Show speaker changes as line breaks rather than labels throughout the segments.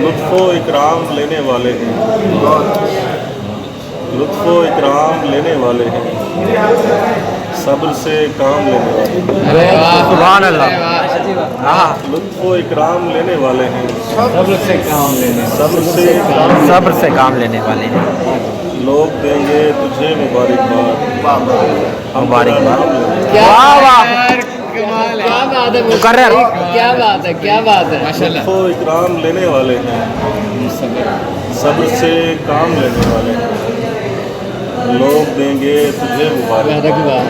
लुत्फ़ व इकराम लेने वाले हैं, लुत्फ़ व इकराम लेने वाले हैं, सब्र से काम लेने वाले हैं।
सुभान अल्लाह। हाँ,
लुत्फ़ व इकराम लेने वाले हैं,
सब्र से काम लेने वाले हैं।
लोग देंगे तुझे मुबारकबाद,
मुबारकबाद।
क्या
वाह
बात है,
मुकर्रर।
क्या बात है, क्या बात है माशाल्लाह।
लुत्फ़ व इकराम लेने वाले हैं, सब्र से काम लेने वाले हैं, लोग देंगे तुझे मुबारकबाद,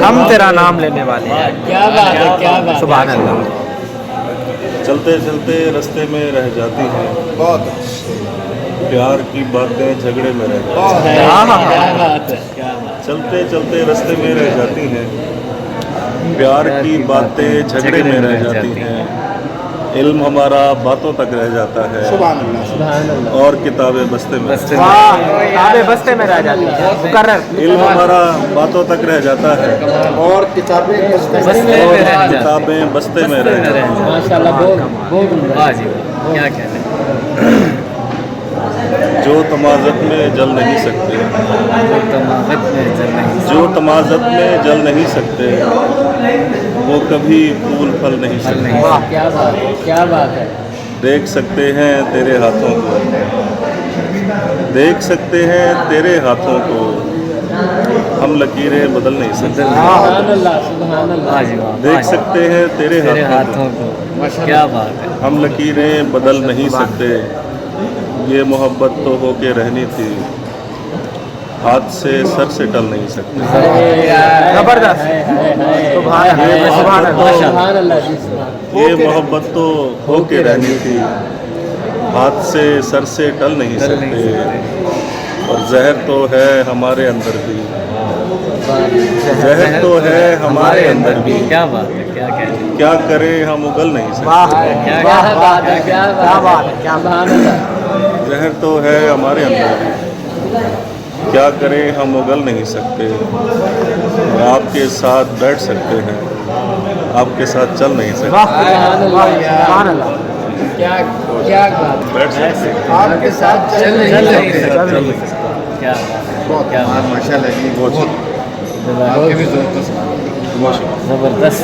हम तेरा नाम लेने वाले हैं।
क्या बात है, क्या बात है।
सुभान अल्लाह।
चलते चलते रास्ते में रह जाती हैं, प्यार की बातें झगड़े में रह जाती हैं।
हाँ, हाँ,
क्या
हाँ।
बात है, क्या बात
चलते चलते रास्ते में रह जाती हैं, प्यार की बातें झगड़े में रह जाती हैं, इल्म हमारा बातों तक रह जाता है, और किताबें बस्ते में
वाह, किताबें बस्ते में रह जाती हैं। मुकर्रर।
इल्म हमारा बातों तक रह जाता है,
और किताबें
किताबें बस्ते में रह जाती हैं।
है माशाल्लाह। बहुत
वाह जी, क्या कहते हैं।
जो तमाज़त में जल नहीं सकते, जो तमाज़त में जल नहीं सकते, वो कभी फूल फल नहीं सकते।
वाह,
क्या बात है, क्या बात है।
देख सकते हैं तेरे हाथों को, देख सकते हैं तेरे हाथों को, हम लकीरें बदल नहीं सकते।
सुभान अल्लाह, सुभान अल्लाह।
देख सकते हैं तेरे हाथों को,
क्या बात है।
हम लकीरें बदल नहीं सकते। ये मोहब्बत तो होके रहनी थी, हाथ से सर से टल नहीं सकते।
जबरदस्त। सुभान अल्लाह, सुभान अल्लाह।
सुभान अल्लाह जी, सुभान।
ये मोहब्बत तो होके रहनी थी, हाथ से सर से टल नहीं सकते। और जहर तो है हमारे अंदर भी, जहर तो है हमारे अंदर भी,
क्या बात है, क्या कहते हैं।
क्या करें हम उगल नहीं सकते।
वाह,
क्या बात है, क्या बात है, क्या सुभान अल्लाह।
जहर तो है हमारे अंदर भी, क्या करें हम उगल नहीं सकते। और आपके साथ बैठ सकते हैं, आपके साथ चल नहीं सकते।
वाह, सुभान अल्लाह।
क्या क्या बात है।
बैठ सकते हैं,
आपके साथ चल नहीं सकते।
चल नहीं सकते।
क्या
बहुत माशाल्लाह जी, बहुत
जबरदस्त।